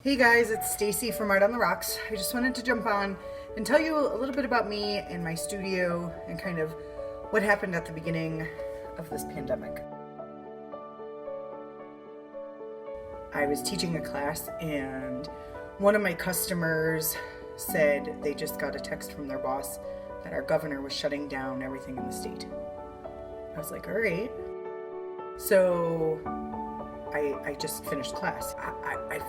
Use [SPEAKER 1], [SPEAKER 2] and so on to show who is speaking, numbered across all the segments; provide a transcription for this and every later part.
[SPEAKER 1] Hey guys, it's Stacy from Art on the Rocks. I just wanted to jump on and tell you a little bit about me and my studio and kind of what happened at the beginning of this pandemic. I was teaching a class and one of my customers said they just got a text from their boss that our governor was shutting down everything in the state. I was like, all right. So I just finished class. I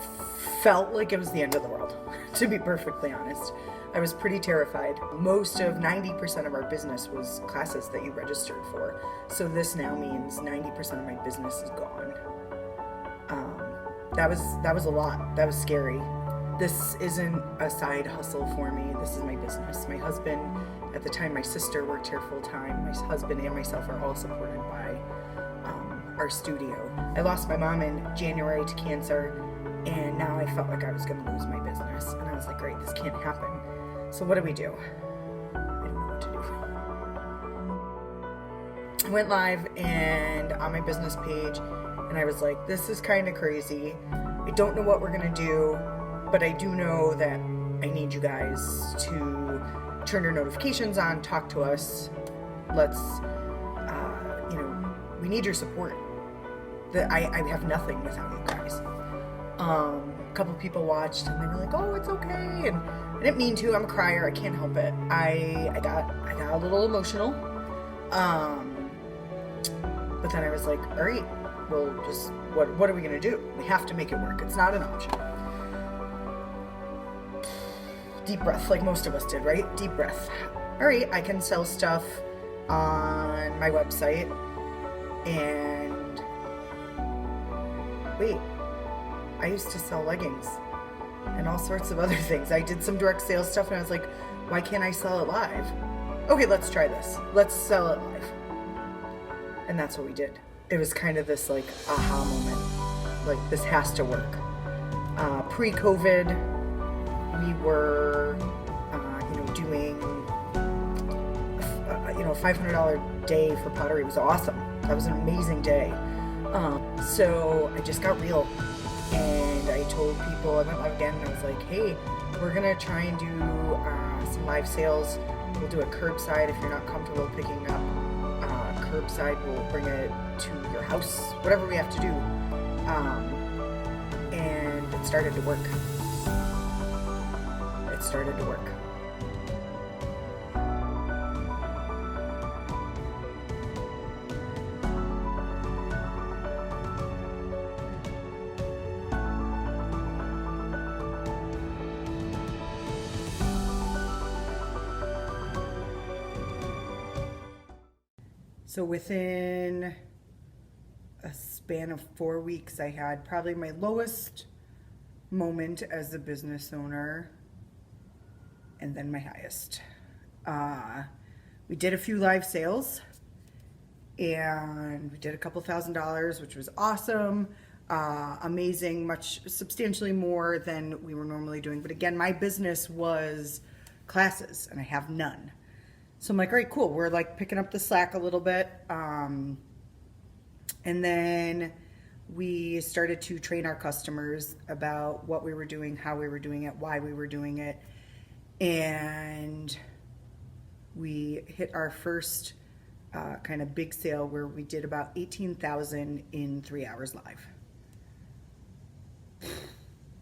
[SPEAKER 1] felt like it was the end of the world, to be perfectly honest. I was pretty terrified. Most of 90% of our business was classes that you registered for. So this now means 90% of my business is gone. That was a lot. That was scary. This isn't a side hustle for me. This is my business. My husband, at the time my sister worked here full time. My husband and myself are all supported by our studio. I lost my mom in January to cancer, and now I felt like I was going to lose my business. And I was like, great, this can't happen. So what do we do? I don't know what to do. I went live and on my business page, and I was like, this is kind of crazy. I don't know what we're going to do, but I do know that I need you guys to turn your notifications on, talk to us. Let's, we need your support. I have nothing without you guys. A couple people watched and they were like, oh, it's okay. And I didn't mean to. I'm a crier. I can't help it. I got a little emotional. But then I was like, all right, well, just what are we going to do? We have to make it work. It's not an option. Deep breath, like most of us did, right? Deep breath. All right, I can sell stuff on my website. And wait, I used to sell leggings and all sorts of other things. I did some direct sales stuff and I was like, why can't I sell it live? Okay, let's try this. Let's sell it live. And that's what we did. It was kind of this like aha moment. Like, this has to work. Pre-COVID, we were, doing, a $500 day for pottery. It was awesome. That was an amazing day. So I just got real and I told people, I went live again and I was like, hey, we're gonna try and do some live sales. We'll do it curbside if you're not comfortable picking up. Curbside, we'll bring it to your house, whatever we have to do. And it started to work. It started to work. So within a span of 4 weeks, I had probably my lowest moment as a business owner and then my highest. We did a few live sales and we did a couple $1,000s, which was awesome, amazing, substantially more than we were normally doing. But again, my business was classes and I have none. So I'm like, all right, cool. We're like picking up the slack a little bit. And then we started to train our customers about what we were doing, how we were doing it, why we were doing it. And we hit our first kind of big sale where we did about 18,000 in 3 hours live.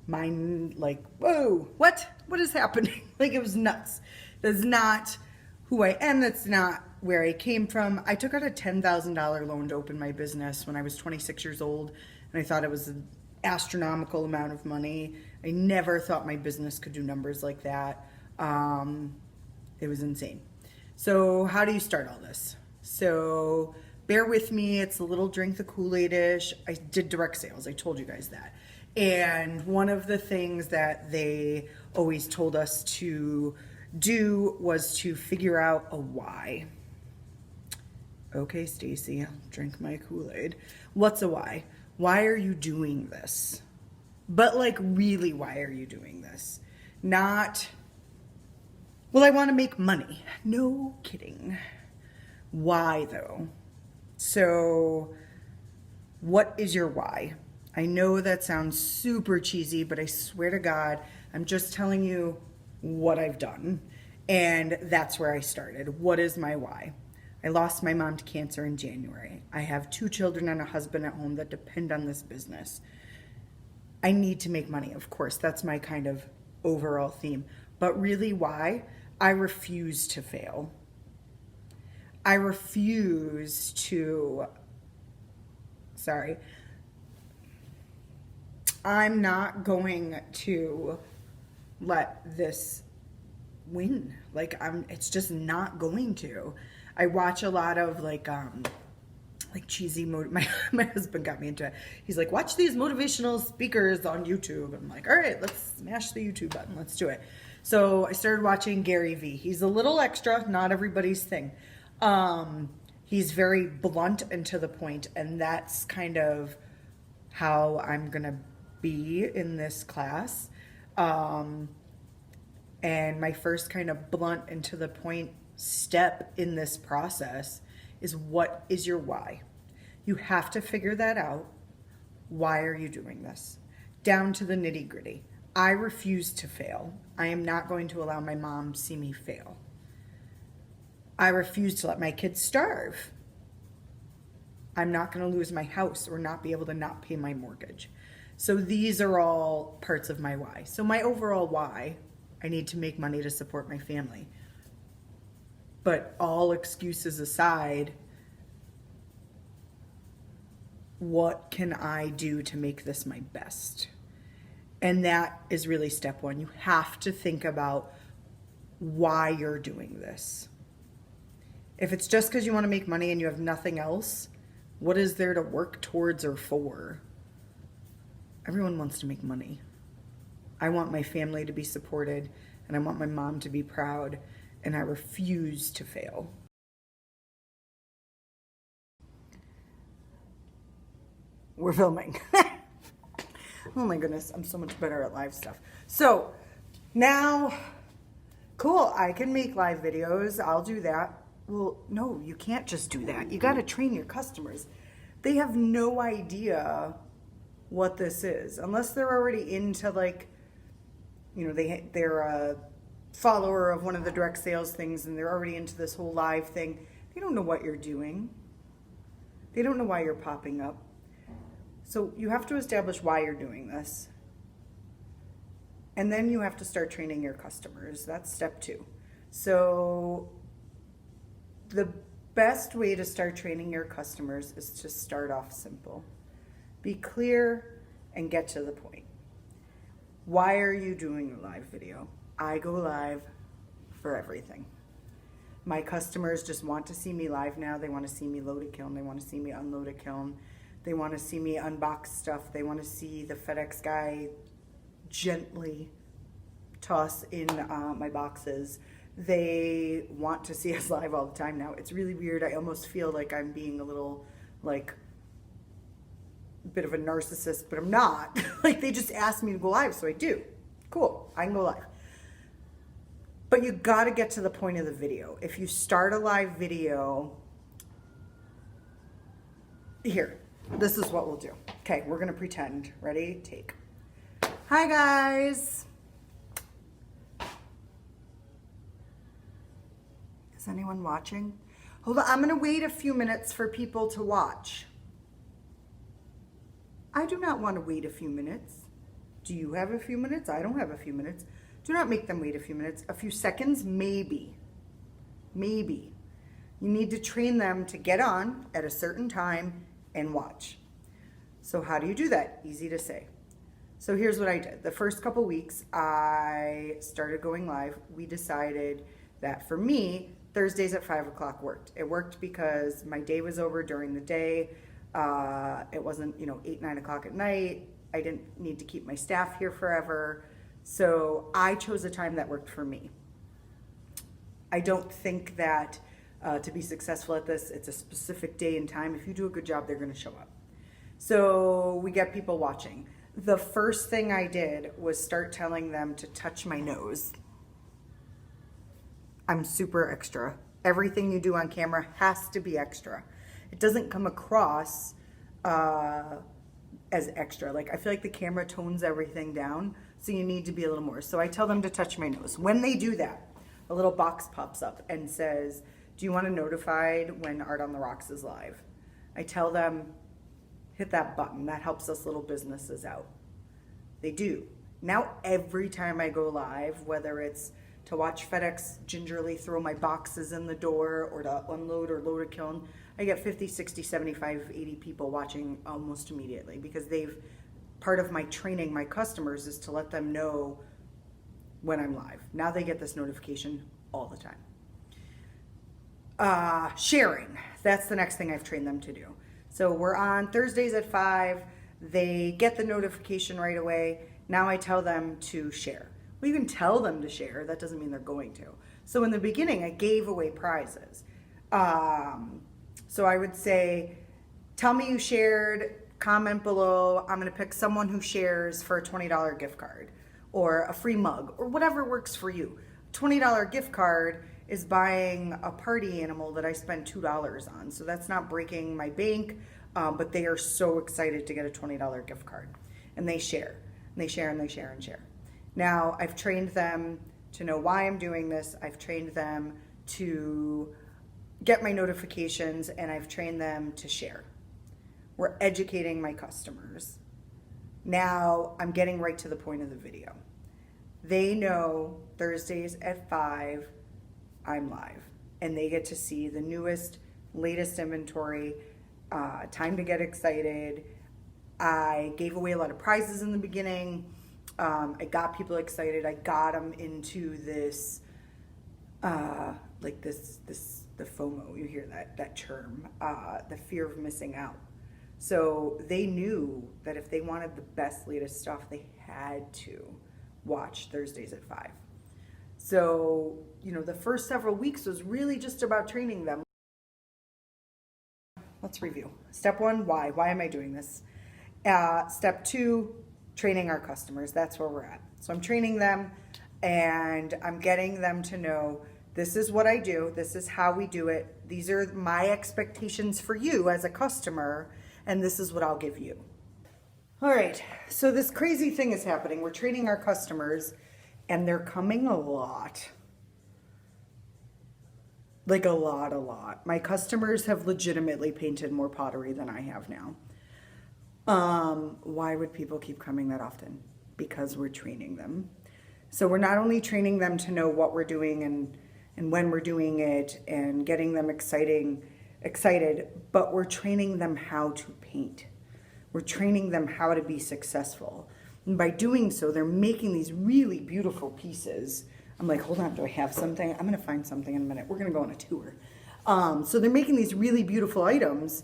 [SPEAKER 1] Mine, like, whoa, what is happening? Like, it was nuts. That's not who I am. That's not where I came from. I took out a $10,000 loan to open my business when I was 26 years old, and I thought it was an astronomical amount of money. I never thought my business could do numbers like that. It was insane. So how do you start all this? So bear with me. It's a little drink the Kool-Aid-ish. I did direct sales. I told you guys that. And one of the things that they always told us to do was to figure out a why. Okay, Stacy, I'll drink my Kool-Aid. What's a why? Why are you doing this? But like, really, why are you doing this? Not, well, I want to make money. No kidding. Why though? So what is your why? I know that sounds super cheesy, but I swear to God, I'm just telling you what I've done. And that's where I started. What is my why? I lost my mom to cancer in January. I have 2 children and a husband at home that depend on this business. I need to make money, of course. That's my kind of overall theme. But really, why? I refuse to fail. I refuse to, I'm not going to let this win. It's just not going to. I watch a lot of like cheesy my husband got me into it. He's like, watch these motivational speakers on YouTube. I'm like, all right, let's smash the YouTube button. Let's do it. So I started watching Gary Vee. He's a little extra, not everybody's thing. He's very blunt and to the point, and that's kind of how I'm gonna be in this class. And my first kind of blunt and to the point step in this process is, what is your why? You have to figure that out. Why are you doing this? Down to the nitty gritty. I refuse to fail. I am not going to allow my mom to see me fail. I refuse to let my kids starve. I'm not going to lose my house or not be able to not pay my mortgage. So these are all parts of my why. So my overall why, I need to make money to support my family. But all excuses aside, what can I do to make this my best? And that is really step one. You have to think about why you're doing this. If it's just because you want to make money and you have nothing else, what is there to work towards or for? Everyone wants to make money. I want my family to be supported, and I want my mom to be proud, and I refuse to fail. We're filming. Oh my goodness, I'm so much better at live stuff. So now, cool, I can make live videos. I'll do that. Well, no, you can't just do that. You got to train your customers. They have no idea what this is unless they're already into, like, you know, they're a follower of one of the direct sales things and they're already into this whole live thing. They don't know what you're doing. They don't know why you're popping up. So you have to establish why you're doing this. And then you have to start training your customers. That's step 2. So the best way to start training your customers is to start off simple. Be clear and get to the point. Why are you doing a live video? I go live for everything. My customers just want to see me live now. They want to see me load a kiln. They want to see me unload a kiln. They want to see me unbox stuff. They want to see the FedEx guy gently toss in my boxes. They want to see us live all the time now. It's really weird. I almost feel like I'm being a little, like, bit of a narcissist, but I'm not. Like, they just asked me to go live, so I do. Cool, I can go live. But you got to get to the point of the video. If you start a live video, here, this is what we'll do. Okay, we're gonna pretend. Ready? Take. Hi guys. Is anyone watching? Hold on, I'm gonna wait a few minutes for people to watch. I do not want to wait a few minutes. Do you have a few minutes? I don't have a few minutes. Do not make them wait a few minutes. A few seconds, maybe. Maybe. You need to train them to get on at a certain time and watch. So how do you do that? Easy to say. So here's what I did. The first couple weeks I started going live. We decided that for me, Thursdays at 5 o'clock worked. It worked because my day was over during the day. It wasn't, 8, 9 o'clock at night. I didn't need to keep my staff here forever. So I chose a time that worked for me. I don't think that to be successful at this, it's a specific day and time. If you do a good job, they're going to show up. So we get people watching. The first thing I did was start telling them to touch my nose. I'm super extra. Everything you do on camera has to be extra. It doesn't come across as extra. Like I feel like the camera tones everything down, so you need to be a little more. So I tell them to touch my nose. When they do that, a little box pops up and says, do you want to notified when Art on the Rocks is live? I tell them, hit that button. That helps us little businesses out. They do. Now every time I go live, whether it's to watch FedEx gingerly throw my boxes in the door or to unload or load a kiln, I get 50, 60, 75, 80 people watching almost immediately because part of my training my customers is to let them know when I'm live. Now they get this notification all the time. Sharing, that's the next thing I've trained them to do. So we're on Thursdays at 5, they get the notification right away. Now I tell them to share. We even tell them to share, that doesn't mean they're going to. So in the beginning, I gave away prizes. So I would say, tell me you shared, comment below, I'm gonna pick someone who shares for a $20 gift card or a free mug or whatever works for you. $20 gift card is buying a party animal that I spent $2 on. So that's not breaking my bank, but they are so excited to get a $20 gift card. And they share, and they share, and they share, and share. Now, I've trained them to know why I'm doing this. I've trained them to get my notifications, and I've trained them to share. We're educating my customers. Now, I'm getting right to the point of the video. They know Thursdays at 5, I'm live, and they get to see the newest, latest inventory, time to get excited. I gave away a lot of prizes in the beginning. I got people excited. I got them into this, the FOMO, you hear that term, the fear of missing out. So they knew that if they wanted the best, latest stuff, they had to watch Thursdays at 5. So, the first several weeks was really just about training them. Let's review. Step 1, why? Why am I doing this? Step 2, training our customers. That's where we're at. So I'm training them and I'm getting them to know this is what I do. This is how we do it. These are my expectations for you as a customer, and this is what I'll give you. All right, so this crazy thing is happening. We're training our customers and they're coming a lot. Like a lot. My customers have legitimately painted more pottery than I have now. Why would people keep coming that often? Because we're training them. So we're not only training them to know what we're doing and when we're doing it and getting them excited, but we're training them how to paint. We're training them how to be successful. And by doing so, they're making these really beautiful pieces. I'm like, hold on, do I have something? I'm gonna find something in a minute. We're gonna go on a tour. So they're making these really beautiful items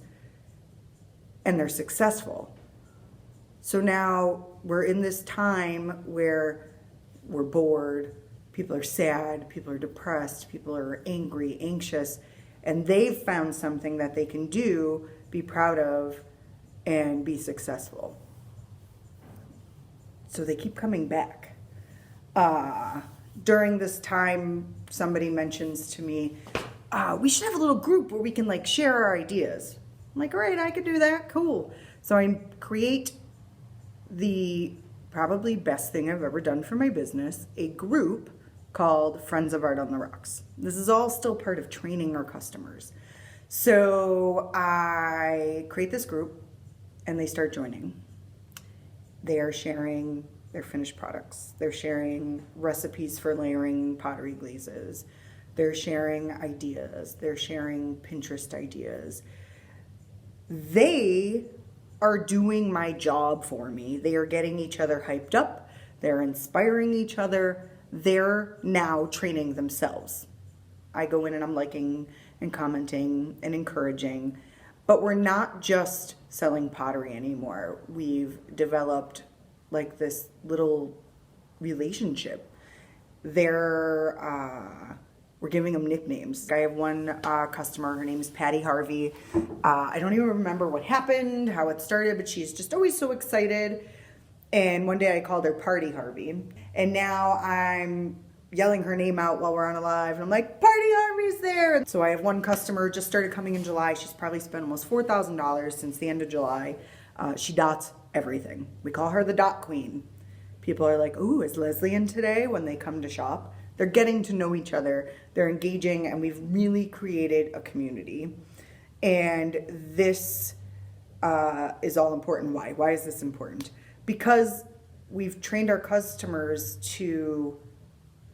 [SPEAKER 1] and they're successful. So now we're in this time where we're bored, people are sad, people are depressed, people are angry, anxious, and they've found something that they can do, be proud of, and be successful. So they keep coming back. During this time, somebody mentions to me, we should have a little group where we can share our ideas. I'm like, all right, I could do that, cool. So I create the probably best thing I've ever done for my business, a group called Friends of Art on the Rocks. This is all still part of training our customers. So I create this group and they start joining. They are sharing their finished products. They're sharing recipes for layering pottery glazes. They're sharing ideas. They're sharing Pinterest ideas. They are doing my job for me. They are getting each other hyped up. They're inspiring each other. They're now training themselves. I go in and I'm liking and commenting and encouraging, but we're not just selling pottery anymore. We've developed this little relationship. We're giving them nicknames. I have one customer, her name is Patty Harvey. I don't even remember what happened, how it started, but she's just always so excited. And one day I called her Party Harvey. And now I'm yelling her name out while we're on a live. And I'm like, Party Harvey's there. So I have one customer, just started coming in July. She's probably spent almost $4,000 since the end of July. She dots everything. We call her the dot queen. People are like, ooh, is Leslie in today when they come to shop? They're getting to know each other. They're engaging, and we've really created a community. And this is all important. Why? Why is this important? Because we've trained our customers to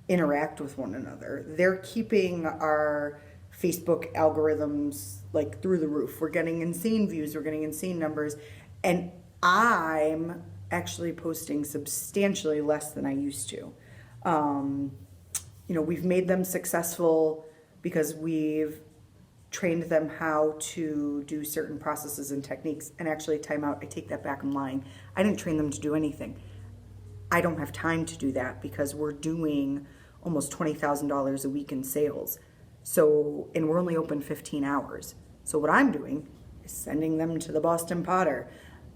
[SPEAKER 1] interact with one another. They're keeping our Facebook algorithms like through the roof. We're getting insane views, we're getting insane numbers, and I'm actually posting substantially less than I used to. We've made them successful because we've trained them how to do certain processes and techniques. And actually, time out, I take that back, I'm lying. I didn't train them to do anything. I don't have time to do that because we're doing almost $20,000 a week in sales. So, and we're only open 15 hours. So what I'm doing is sending them to the Boston Potter.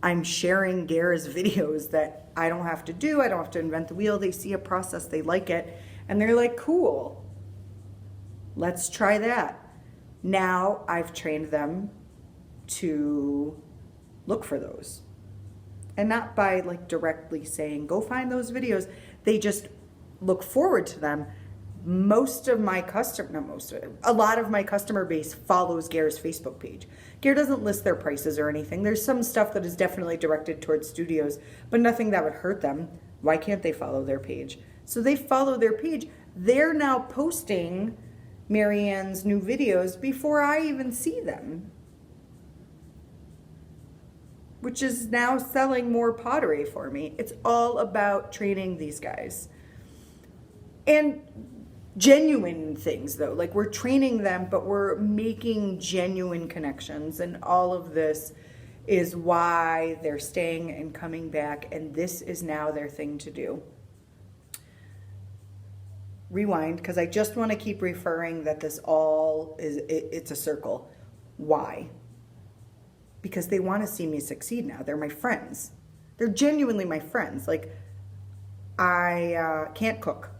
[SPEAKER 1] I'm sharing Gare's videos that I don't have to do. I don't have to invent the wheel. They see a process, they like it, and they're like, cool, let's try that. Now I've trained them to look for those. And not by like directly saying, go find those videos. They just look forward to them. A lot of my customer base follows Gare's Facebook page. Gare doesn't list their prices or anything. There's some stuff that is definitely directed towards studios, but nothing that would hurt them. Why can't they follow their page? So they follow their page. They're now posting Marianne's new videos before I even see them, which is now selling more pottery for me. It's all about training these guys. And genuine things though, like we're training them, but we're making genuine connections, and all of this is why they're staying and coming back, and this is now their thing to do. Rewind, because I just want to keep referring that this all is, it's a circle. Why? Because they want to see me succeed now. They're my friends. They're genuinely my friends. Like, I can't cook.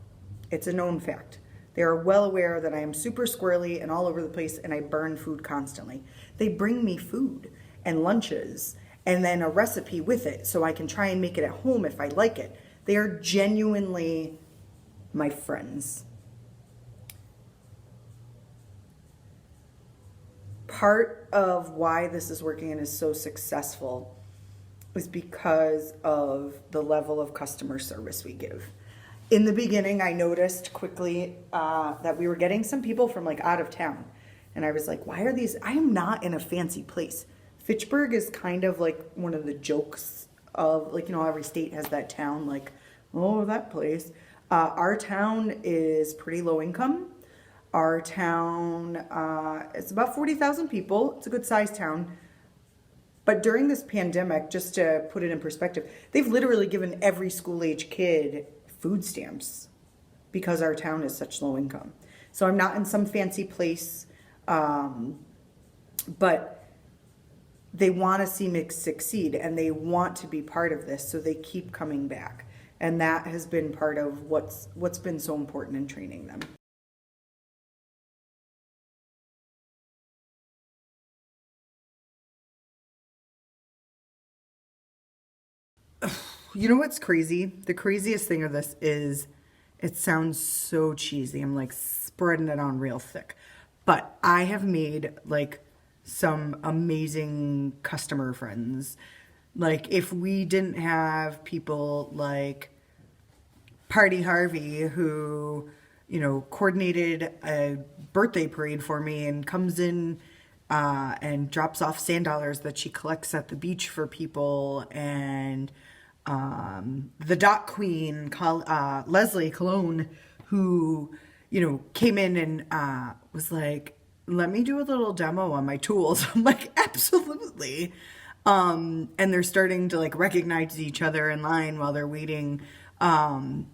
[SPEAKER 1] It's a known fact. They are well aware that I am super squirrely and all over the place, and I burn food constantly. They bring me food and lunches and then a recipe with it so I can try and make it at home if I like it. They are genuinely my friends. Part of why this is working and is so successful is because of the level of customer service we give. In the beginning, I noticed quickly that we were getting some people from like out of town. And I was like, why are these? I am not in a fancy place. Fitchburg is kind of like one of the jokes of, like, every state has that town, like, oh, that place. Our town is pretty low income. Our town, it's about 40,000 people. It's a good sized town. But during this pandemic, just to put it in perspective, they've literally given every school age kid food stamps because our town is such low income. So I'm not in some fancy place, but they want to see me succeed and they want to be part of this, so they keep coming back. And that has been part of what's been so important in training them. You know what's crazy? The craziest thing of this is, it sounds so cheesy. I'm like spreading it on real thick. But I have made like some amazing customer friends. Like, if we didn't have people like Party Harvey, who, coordinated a birthday parade for me and comes in and drops off sand dollars that she collects at the beach for people, and the dot queen, Leslie Cologne, who, came in and was like, let me do a little demo on my tools. I'm like, absolutely. And they're starting to like recognize each other in line while they're waiting. None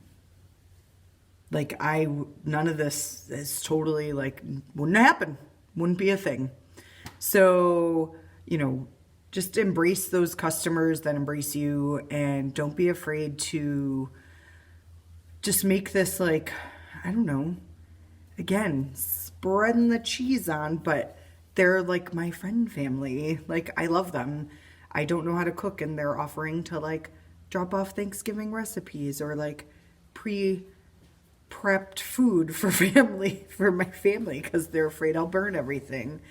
[SPEAKER 1] of this is totally like, wouldn't happen. Wouldn't be a thing. So, just embrace those customers that embrace you, and don't be afraid to just make this like, I don't know, again, spreading the cheese on, but they're like my friend family. Like, I love them. I don't know how to cook and they're offering to like drop off Thanksgiving recipes or like pre prepped food for my family because they're afraid I'll burn everything.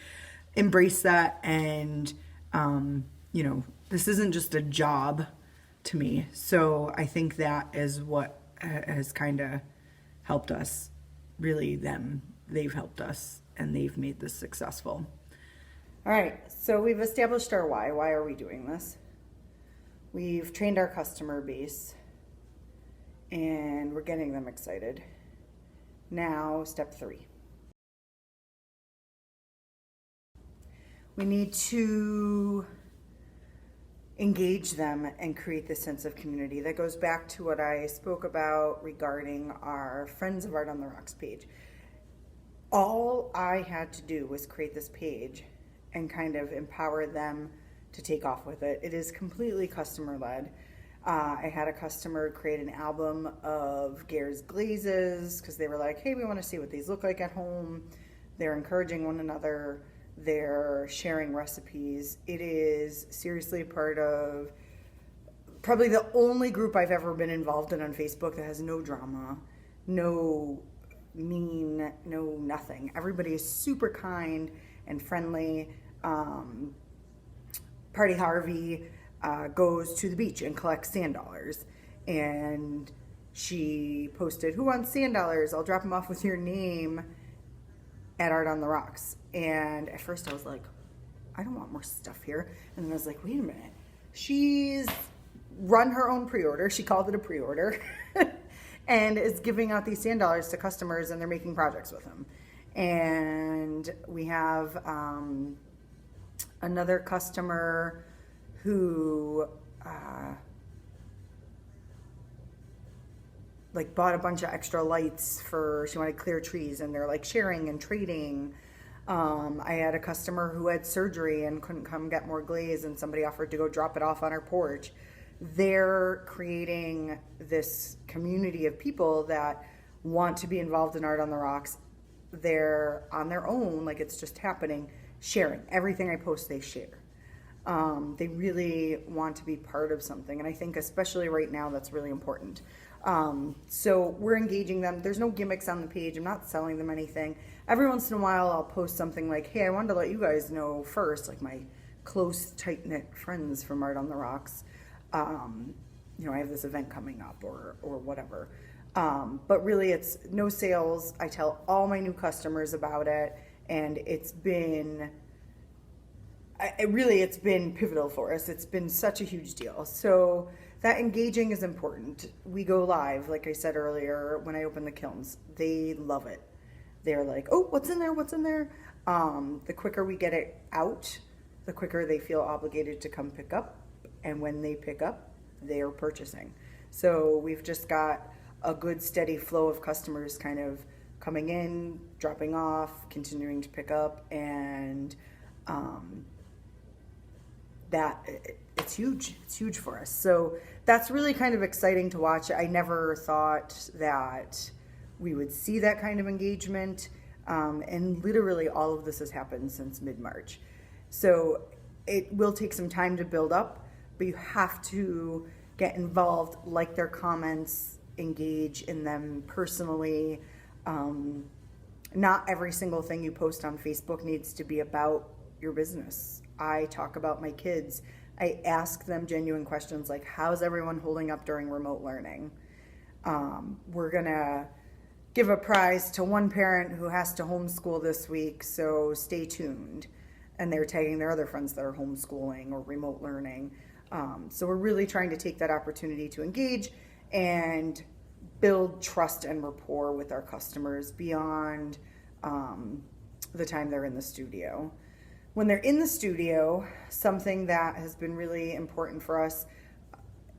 [SPEAKER 1] Embrace that. And this isn't just a job to me. So I think that is what has kind of helped us. Really, they've helped us and they've made this successful. All right, so we've established our why. Why are we doing this? We've trained our customer base and we're getting them excited. Now, step 3. We need to engage them and create this sense of community. That goes back to what I spoke about regarding our Friends of Art on the Rocks page. All I had to do was create this page and kind of empower them to take off with it. It is completely customer led. I had a customer create an album of Gare's glazes because they were like, hey, we want to see what these look like at home. They're encouraging one another. They're sharing recipes. It is seriously part of probably the only group I've ever been involved in on Facebook that has no drama, no mean, no nothing. Everybody is super kind and friendly. Party Harvey goes to the beach and collects sand dollars. And she posted, who wants sand dollars? I'll drop them off with your name at Art on the Rocks. And at first I was like, I don't want more stuff here. And then I was like, wait a minute. She's run her own pre-order. She called it a pre-order. And is giving out these sand dollars to customers and they're making projects with them. And we have another customer who like bought a bunch of extra lights for, she wanted clear trees and they're like sharing and trading. I had a customer who had surgery and couldn't come get more glaze and somebody offered to go drop it off on her porch. They're creating this community of people that want to be involved in Art on the Rocks. They're on their own, like it's just happening, sharing. Everything I post, they share. They really want to be part of something. And I think especially right now, that's really important. So we're engaging them. There's no gimmicks on the page. I'm not selling them anything. Every once in a while, I'll post something like, hey, I wanted to let you guys know first, like my close, tight-knit friends from Art on the Rocks. I have this event coming up or whatever. But really it's no sales. I tell all my new customers about it and it's been pivotal for us. It's been such a huge deal. So that engaging is important. We go live, like I said earlier, when I open the kilns, they love it. They're like, oh, what's in there? What's in there? The quicker we get it out, the quicker they feel obligated to come pick up. And when they pick up, they are purchasing. So we've just got a good steady flow of customers kind of coming in, dropping off, continuing to pick up, and it's huge. It's huge for us. So that's really kind of exciting to watch. I never thought that we would see that kind of engagement, and literally all of this has happened since mid-March. So it will take some time to build up, but you have to get involved, like their comments, engage in them personally. Not every single thing you post on Facebook needs to be about your business. I talk about my kids. I ask them genuine questions like, how's everyone holding up during remote learning? We're gonna give a prize to one parent who has to homeschool this week, so stay tuned. And they're tagging their other friends that are homeschooling or remote learning. So we're really trying to take that opportunity to engage and build trust and rapport with our customers beyond the time they're in the studio. When they're in the studio, something that has been really important for us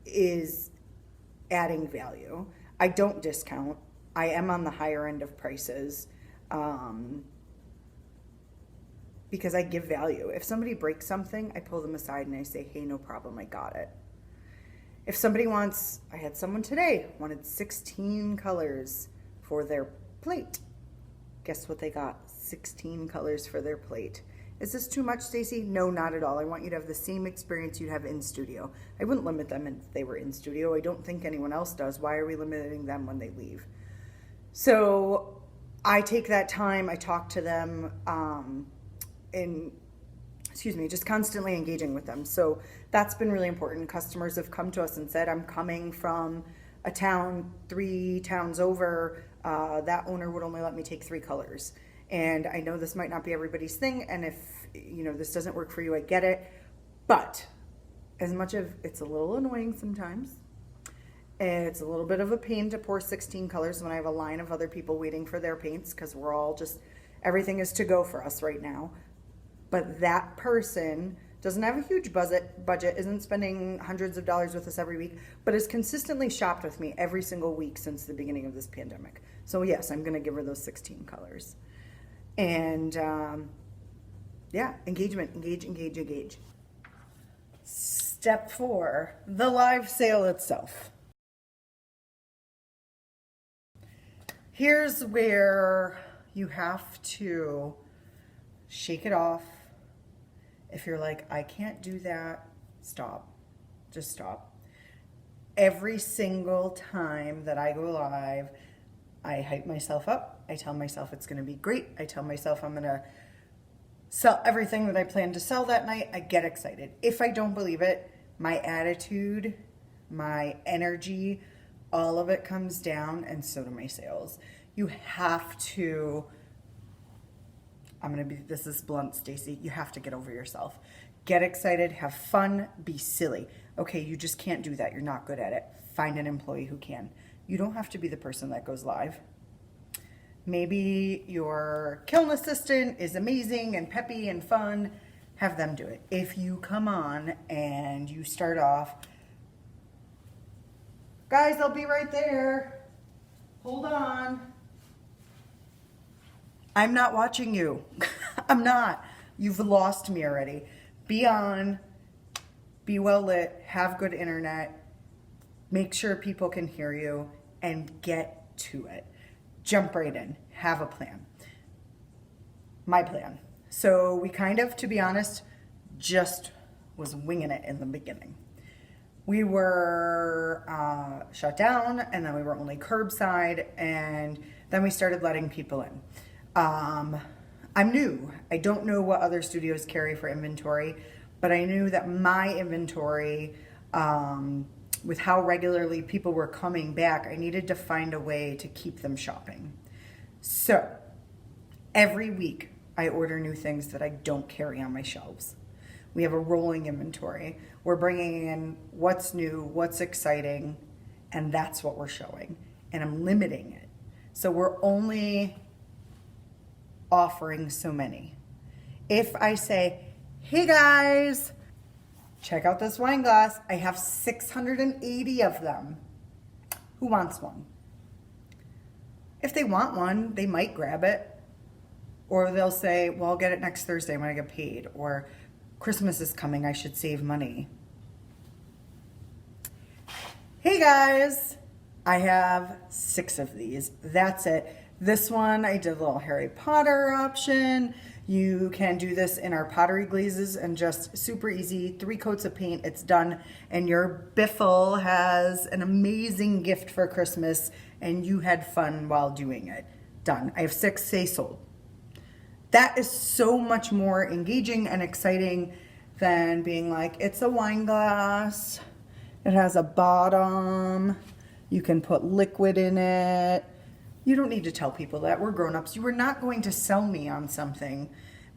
[SPEAKER 1] is adding value. I don't discount. I am on the higher end of prices because I give value. If somebody breaks something, I pull them aside and I say, hey, no problem, I got it. If somebody wants, I had someone today, wanted 16 colors for their plate. Guess what they got? 16 colors for their plate. Is this too much, Stacy? No, not at all. I want you to have the same experience you'd have in studio. I wouldn't limit them if they were in studio. I don't think anyone else does. Why are we limiting them when they leave? So I take that time, I talk to them, just constantly engaging with them. So that's been really important. Customers have come to us and said, I'm coming from a town 3 towns over. That owner would only let me take 3 colors. And I know this might not be everybody's thing. And if, this doesn't work for you, I get it. But as much as it's a little annoying sometimes, it's a little bit of a pain to pour 16 colors when I have a line of other people waiting for their paints, because we're all everything is to go for us right now. But that person doesn't have a huge budget, isn't spending hundreds of dollars with us every week, but has consistently shopped with me every single week since the beginning of this pandemic. So yes, I'm going to give her those 16 colors. And engagement, engage. Step 4, the live sale itself. Here's where you have to shake it off. If you're like, I can't do that, stop. Just stop. Every single time that I go live, I hype myself up. I tell myself it's going to be great. I tell myself I'm going to sell everything that I plan to sell that night. I get excited. If I don't believe it, my attitude, my energy, all of it comes down, and so do my sales. You have to, this is blunt, Stacy, you have to get over yourself. Get excited, have fun, be silly. Okay, you just can't do that. You're not good at it. Find an employee who can. You don't have to be the person that goes live. Maybe your kiln assistant is amazing and peppy and fun. Have them do it. If you come on and you start off, guys, I'll be right there. Hold on. I'm not watching you. I'm not. You've lost me already. Be on, be well lit, have good internet, make sure people can hear you, and get to it. Jump right in. Have a plan. My plan. So we kind of, to be honest, just was winging it in the beginning. We were shut down, and then we were only curbside, and then we started letting people in. I'm new. I don't know what other studios carry for inventory, but I knew that my inventory, with how regularly people were coming back, I needed to find a way to keep them shopping. So every week I order new things that I don't carry on my shelves. We have a rolling inventory. We're bringing in what's new, what's exciting, and that's what we're showing. And I'm limiting it. So we're only offering so many. If I say, hey guys, check out this wine glass. I have 680 of them. Who wants one? If they want one, they might grab it. Or they'll say, well, I'll get it next Thursday when I get paid. Or Christmas is coming, I should save money. Hey guys, I have 6 of these. That's it. This one, I did a little Harry Potter option. You can do this in our pottery glazes and just super easy, 3 coats of paint, it's done. And your biffle has an amazing gift for Christmas and you had fun while doing it. Done. I have 6, say sold. That is so much more engaging and exciting than being like, it's a wine glass, it has a bottom, you can put liquid in it. You don't need to tell people that. We're grown-ups. You are not going to sell me on something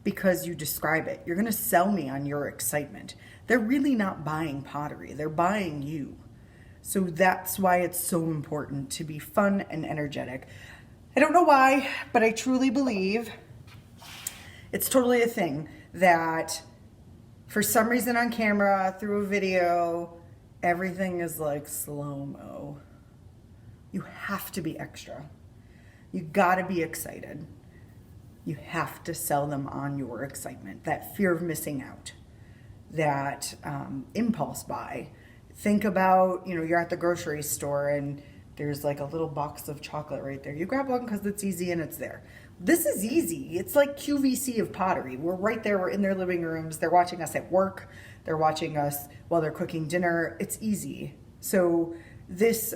[SPEAKER 1] because you describe it. You're going to sell me on your excitement. They're really not buying pottery. They're buying you. So that's why it's so important to be fun and energetic. I don't know why, but I truly believe it's totally a thing that for some reason on camera, through a video, everything is like slow-mo. You have to be extra. You gotta be excited. You have to sell them on your excitement, that fear of missing out, that impulse buy. Think about, you're at the grocery store and there's like a little box of chocolate right there. You grab one because it's easy and it's there. This is easy. It's like QVC of pottery. We're right there. We're in their living rooms. They're watching us at work. They're watching us while they're cooking dinner. It's easy. So this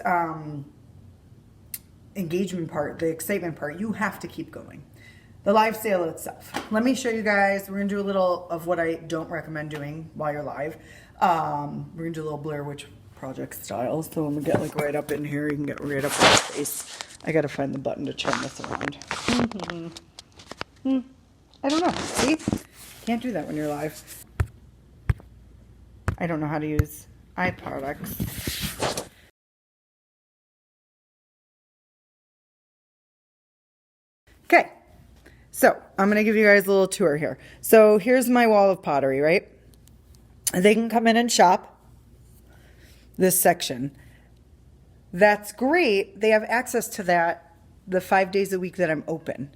[SPEAKER 1] engagement part, the excitement part, you have to keep going. The live sale itself. Let me show you guys. We're going to do a little of what I don't recommend doing while you're live. We're going to do a little Blair Witch Project style. So I'm going to get like right up in here. You can get right up in the face. I got to find the button to turn this around. I don't know. See? Can't do that when you're live. I don't know how to use iProducts. Okay. So I'm going to give you guys a little tour here. So here's my wall of pottery, right? They can come in and shop this section. That's great. They have access to that the 5 days a week that I'm open.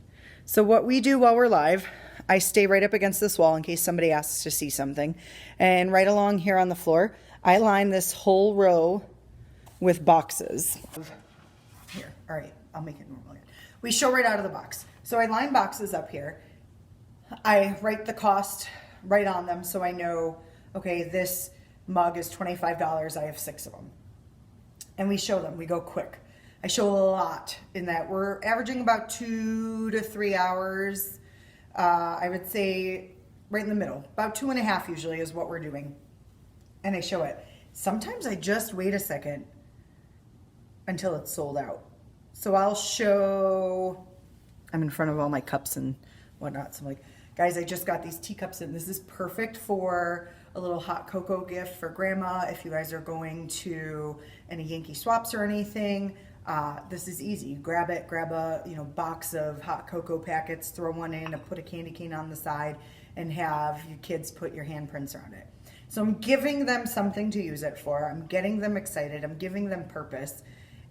[SPEAKER 1] So what we do while we're live, I stay right up against this wall in case somebody asks to see something. And right along here on the floor, I line this whole row with boxes. Here, all right, I'll make it normal here. We show right out of the box. So I line boxes up here. I write the cost right on them so I know, okay, this mug is $25. I have 6 of them. And we show them. We go quick. I show a lot in that. We're averaging about 2 to 3 hours. I would say right in the middle. About 2.5 usually is what we're doing. And I show it. Sometimes I just wait a second until it's sold out. So I'll show, I'm in front of all my cups and whatnot. So I'm like, guys, I just got these teacups in. This is perfect for a little hot cocoa gift for grandma. If you guys are going to any Yankee swaps or anything, this is easy. You grab it, grab a box of hot cocoa packets, throw one in, and put a candy cane on the side, and have your kids put your handprints on it. So I'm giving them something to use it for. I'm getting them excited. I'm giving them purpose.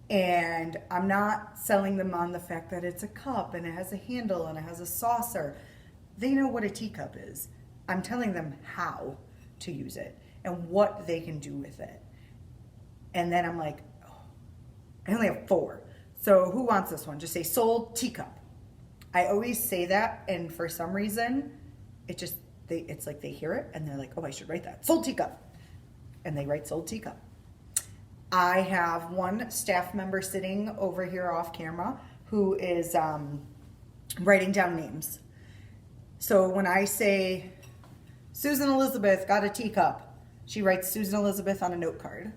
[SPEAKER 1] And I'm not selling them on the fact that it's a cup and it has a handle and it has a saucer. They know what a teacup is. I'm telling them how to use it and what they can do with it. And then I'm like, oh, I only have 4. So who wants this one? Just say sold teacup. I always say that, and for some reason, it's like they hear it and they're like, oh, I should write that. Sold teacup. And they write sold teacup. I have one staff member sitting over here off camera who is writing down names. So when I say, Susan Elizabeth got a teacup, she writes Susan Elizabeth on a note card.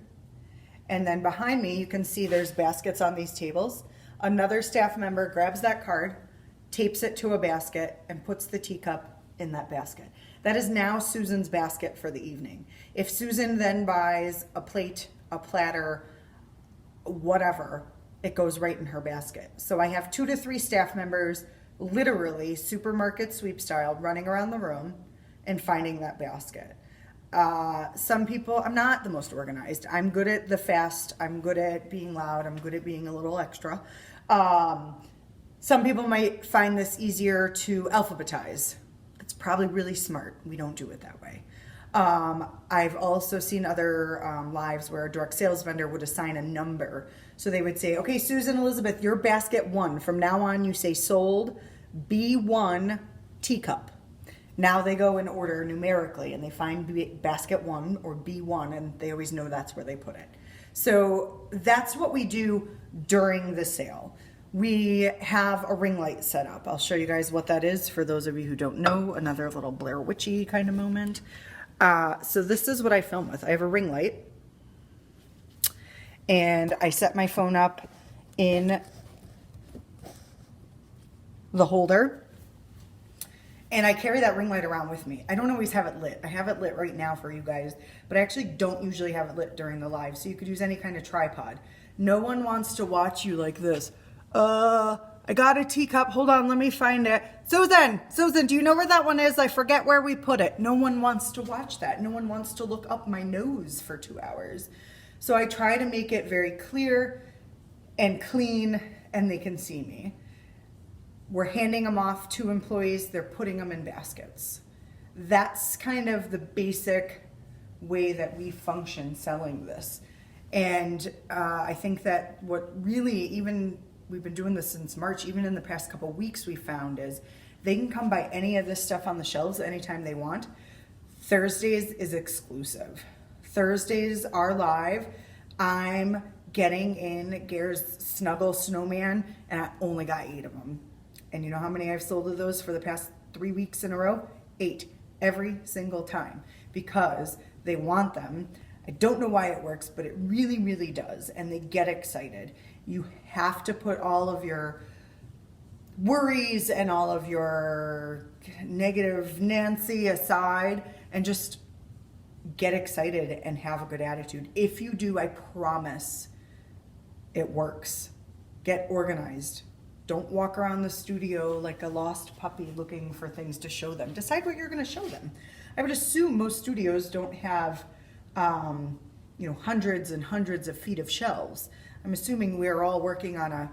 [SPEAKER 1] And then behind me, you can see there's baskets on these tables. Another staff member grabs that card, tapes it to a basket, and puts the teacup in that basket. That is now Susan's basket for the evening. If Susan then buys a plate, a platter, whatever, it goes right in her basket. So I have 2 to 3 staff members, literally supermarket sweep style, running around the room and finding that basket. Some people, I'm not the most organized. I'm good at the fast. I'm good at being loud. I'm good at being a little extra. Some people might find this easier to alphabetize. It's probably really smart. We don't do it that way. I've also seen other lives where a direct sales vendor would assign a number. So they would say, okay, Susan Elizabeth, your basket 1. From now on, you say sold B1 teacup. Now they go in order numerically and they find basket 1 or B1, and they always know that's where they put it. So that's what we do during the sale. We have a ring light set up. I'll show you guys what that is for those of you who don't know. Another little Blair Witchy kind of moment. So this is what I film with. I have a ring light, and I set my phone up in the holder, and I carry that ring light around with me. I don't always have it lit. I have it lit right now for you guys, but I actually don't usually have it lit during the live, so you could use any kind of tripod. No one wants to watch you like this. I got a teacup. Hold on, let me find it. Susan, do you know where that one is? I forget where we put it. No one wants to watch that. No one wants to look up my nose for 2 hours. So I try to make it very clear and clean, and they can see me. We're handing them off to employees. They're putting them in baskets. That's kind of the basic way that we function selling this. And I think that what really, even we've been doing this since March, even in the past couple weeks, we found is they can come by any of this stuff on the shelves anytime they want. Thursdays is exclusive. Thursdays are live. I'm getting in Gare's Snuggle Snowman, and I only got 8 of them. And you know how many I've sold of those for the past 3 weeks in a row? 8 every single time, because they want them. I don't know why it works, but it really, really does. And they get excited. You have to put all of your worries and all of your negative Nancy aside and just get excited and have a good attitude. If you do, I promise it works. Get organized. Don't walk around the studio like a lost puppy looking for things to show them. Decide what you're going to show them. I would assume most studios don't have, hundreds and hundreds of feet of shelves. I'm assuming we're all working on a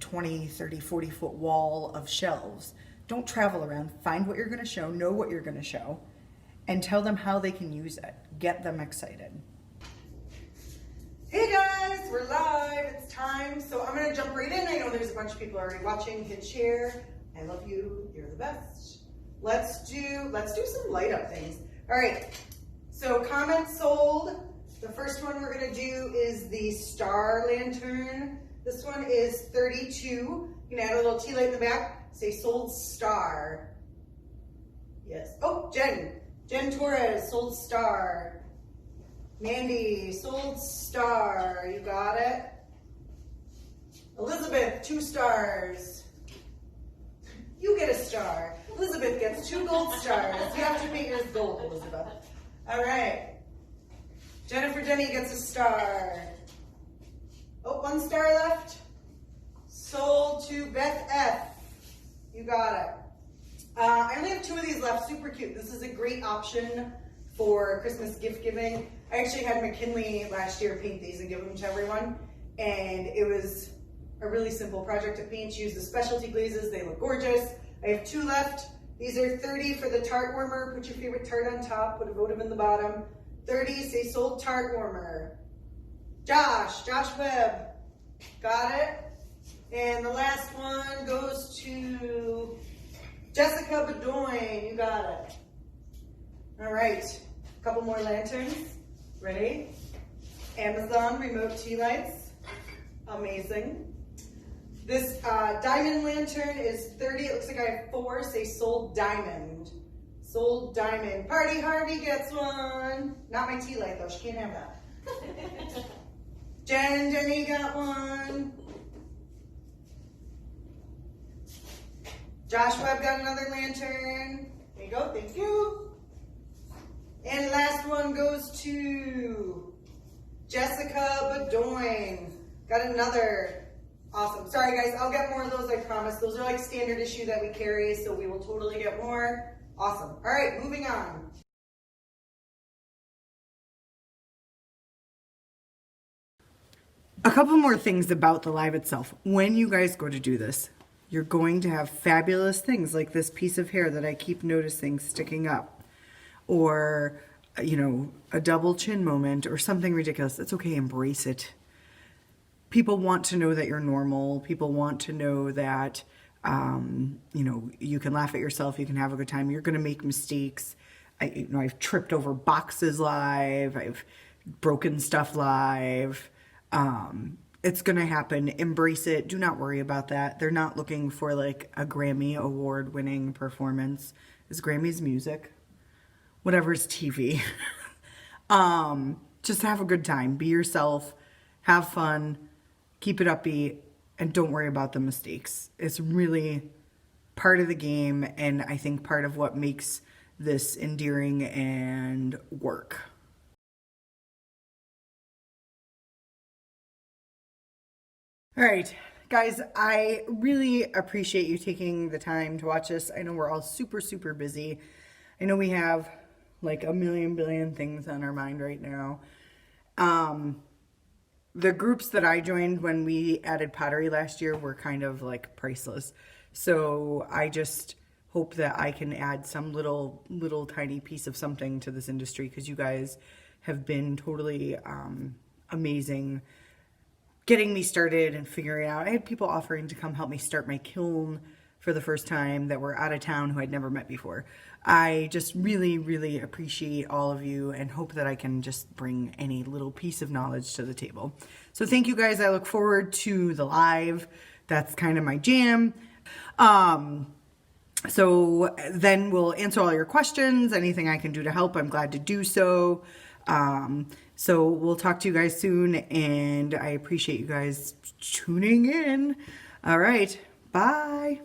[SPEAKER 1] 20, 30, 40 foot wall of shelves. Don't travel around. Find what you're going to show, know what you're going to show, and tell them how they can use it. Get them excited. Hey guys, we're live. It's time. So I'm going to jump right in. I know there's a bunch of people already watching. Hit share. I love you. You're the best. Let's do some light up things. All right. So comments sold. The first one we're going to do is the star lantern. This one is 32. You can add a little tea light in the back. Say sold star. Yes. Oh, Jen Torres, sold star. Mandy, sold star. You got it. Elizabeth, 2 stars. You get a star. Elizabeth gets 2 gold stars. You have to paint yours gold, Elizabeth. All right. Jennifer Denny gets a star. Oh, 1 star left. Sold to Beth F. You got it. I only have 2 of these left. Super cute. This is a great option for Christmas gift giving. I actually had McKinley last year paint these and give them to everyone. And it was a really simple project to paint. Use the specialty glazes. They look gorgeous. I have 2 left. These are 30 for the tart warmer. Put your favorite tart on top. Put a votive in the bottom. 30, say sold tart warmer. Josh Webb, got it. And the last one goes to Jessica Bedoin, you got it. All right, a couple more lanterns, ready? Amazon remote tea lights, amazing. This diamond lantern is 30, it looks like I have 4, say sold diamond. Sold diamond. Party Harvey gets one. Not my tea light though, she can't have that. Jenny got one. Josh Webb got another lantern. There you go, thank you. And the last one goes to Jessica Bedoin. Got another. Awesome. Sorry guys, I'll get more of those, I promise. Those are like standard issue that we carry, so we will totally get more. Awesome. All right, moving on. A couple more things about the live itself. When you guys go to do this, you're going to have fabulous things like this piece of hair that I keep noticing sticking up, or, a double chin moment or something ridiculous. It's okay, embrace it. People want to know that you're normal. People want to know that you can laugh at yourself, you can have a good time. You're going to make mistakes. I've tripped over boxes live. I've broken stuff live. It's going to happen. Embrace it. Do not worry about that. They're not looking for like a Grammy award winning performance. Is Grammy's music? Whatever's TV. Just have a good time. Be yourself. Have fun. Keep it upbeat. And don't worry about the mistakes. It's really part of the game, and I think part of what makes this endearing and work. All right, guys, I really appreciate you taking the time to watch this. I know we're all super, super busy. I know we have like a million billion things on our mind right now. The groups that I joined when we added pottery last year were kind of like priceless. So I just hope that I can add some little tiny piece of something to this industry, because you guys have been totally amazing, getting me started and figuring out. I had people offering to come help me start my kiln for the first time that were out of town who I'd never met before. I just really, really appreciate all of you and hope that I can just bring any little piece of knowledge to the table. So thank you guys. I look forward to the live. That's kind of my jam. So then we'll answer all your questions. Anything I can do to help, I'm glad to do so. So we'll talk to you guys soon, and I appreciate you guys tuning in. All right. Bye.